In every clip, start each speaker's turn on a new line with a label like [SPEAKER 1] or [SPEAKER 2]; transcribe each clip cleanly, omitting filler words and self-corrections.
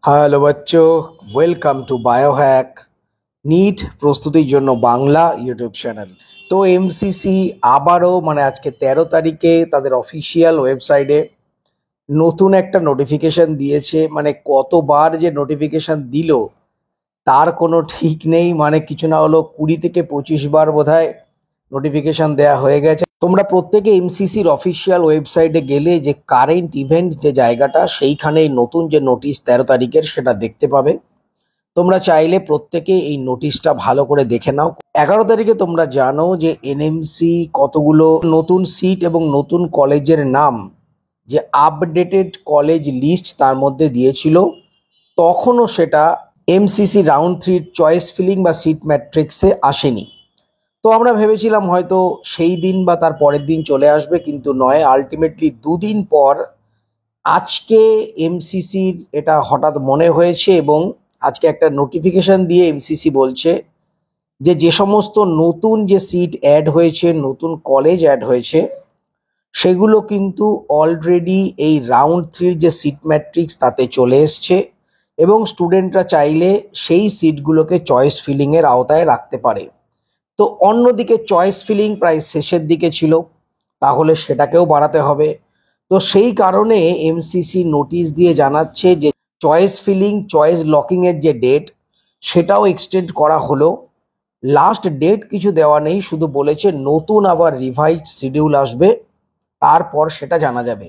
[SPEAKER 1] Hello বাচ্চো, welcome to biohack NEET প্রস্তুতির জন্য বাংলা ইউটিউব চ্যানেল। তো এমসিসি আবারও আজকে 13 তারিখে তাদের অফিসিয়াল ওয়েবসাইটে নতুন একটা নোটিফিকেশন দিয়েছে। কতবার যে নোটিফিকেশন দিল তার কোনো ঠিক নেই। কিছু না হলো 20 থেকে 25 বার বোধহয় নোটিফিকেশন দেয়া হয়ে গেছে। তোমরা প্রত্যেকে এমসিসির অফিসিয়াল ওয়েবসাইটে গেলে যে কারেন্ট ইভেন্ট যে জায়গাটা, সেইখানে নতুন যে নোটিশ 13 তারিখের সেটা দেখতে পাবে। তোমরা চাইলে প্রত্যেকে এই নোটিশটা ভালো করে দেখে নাও। 11 তারিখে তোমরা জানো যে এনএমসি কতগুলো নতুন সিট এবং নতুন কলেজের নাম, যে আপডেটেড কলেজ লিস্ট তার মধ্যে দিয়েছিল। তখনও সেটা এমসিসি রাউন্ড 3 চয়েস ফিলিং বা সিট ম্যাট্রিক্সে আসেনি। তো আমরা ভেবেছিলাম হয়তো সেই দিন বা তার পরের দিন চলে আসবে, কিন্তু নয়। আলটিমেটলি দুদিন পর আজকে এমসিসির এটা হঠাৎ মনে হয়েছে এবং আজকে একটা নোটিফিকেশন দিয়ে এমসিসি বলছে যে যে সমস্ত নতুন যে সিট অ্যাড হয়েছে, নতুন কলেজ অ্যাড হয়েছে, সেগুলো কিন্তু অলরেডি এই রাউন্ড 3 যে সিট ম্যাট্রিক্স তাতে চলে এসছে এবং স্টুডেন্টরা চাইলে সেই সিটগুলোকে চয়েস ফিলিংয়ের আওতায় রাখতে পারে। তো অন্যদিকে চয়েস ফিলিং প্রায় শেষের দিকে ছিল, তাহলে সেটাকেও বাড়াতে হবে। তো সেই কারণে এমসিসি নোটিশ দিয়ে জানাচ্ছে যে চয়েস ফিলিং চয়েস লকিংয়ের যে ডেট, সেটাও এক্সটেন্ড করা হলো। লাস্ট ডেট কিছু দেওয়া নেই, শুধু বলেছে নতুন আবার রিভাইজ শিডিউল আসবে, তারপর সেটা জানা যাবে।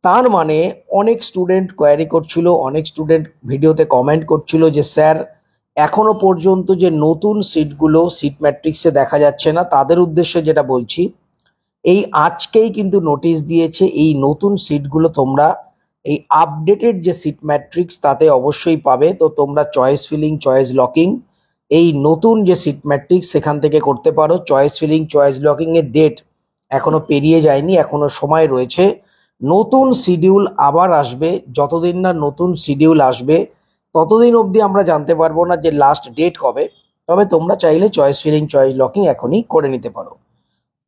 [SPEAKER 1] তার অনেক স্টুডেন্ট কোয়ারি করছিল, অনেক স্টুডেন্ট ভিডিওতে কমেন্ট করছিল যে স্যার এখনো পর্যন্ত যে নতুন সিটগুলো সিট ম্যাট্রিক্সে দেখা যাচ্ছে না। তাদের উদ্দেশ্যে যেটা বলছি, এই আজকেই কিন্তু নোটিশ দিয়েছে এই নতুন সিটগুলো তোমরা এই আপডেটেড যে সিট ম্যাট্রিক্স তাতে অবশ্যই পাবে। তো তোমরা চয়েস ফিলিং চয়েস লকিং এই নতুন যে সিট ম্যাট্রিক্স সেখান থেকে করতে পারো। চয়েস ফিলিং চয়েস লকিং এর ডেট এখনো পেরিয়ে যায়নি, এখনো সময় রয়েছে। নতুন শিডিউল আবার আসবে, যতদিন না নতুন শিডিউল আসবে ততদিন অবধি আমরা জানতে পারবো না যে লাস্ট ডেট কবে। তবে তোমরা চাইলে চয়েস ফিলিং চয়েস লকিং এখনই করে নিতে পারো।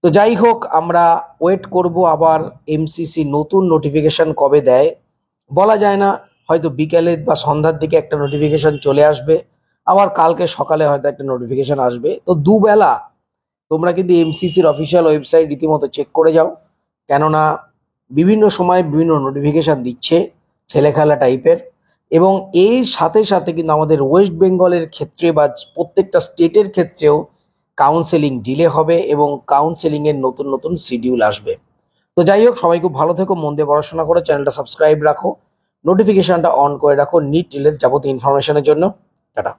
[SPEAKER 1] তো যাই হোক, আমরা ওয়েট করব আবার এমসিসি নতুন নোটিফিকেশন কবে দেয় বলা যায় না। হয়তো বিকেলে বা সন্ধ্যার দিকে একটা নোটিফিকেশন চলে আসবে, আবার কালকে সকালে হয়তো একটা নোটিফিকেশন আসবে। তো দুবেলা তোমরা কিন্তু এমসিসির অফিসিয়াল ওয়েবসাইট রীতিমতো চেক করে যাও, কেননা বিভিন্ন সময় বিভিন্ন নোটিফিকেশন দিচ্ছে ছেলেখেলা টাইপের। এবং এর সাথে সাথে কিন্তু আমাদের ওয়েস্ট বেঙ্গলের ক্ষেত্রে বা প্রত্যেকটা স্টেটের ক্ষেত্রেও কাউন্সেলিং ডিলে হবে এবং কাউন্সেলিংয়ের নতুন নতুন শিডিউল আসবে। তো যাই হোক, সবাই খুব ভালো থেকো, মন দিয়ে পড়াশোনা করো, চ্যানেলটা সাবস্ক্রাইব রাখো, নোটিফিকেশনটা অন করে রাখো নিট রিলেটেড যাবতীয় ইনফরমেশনের জন্য। টাটা।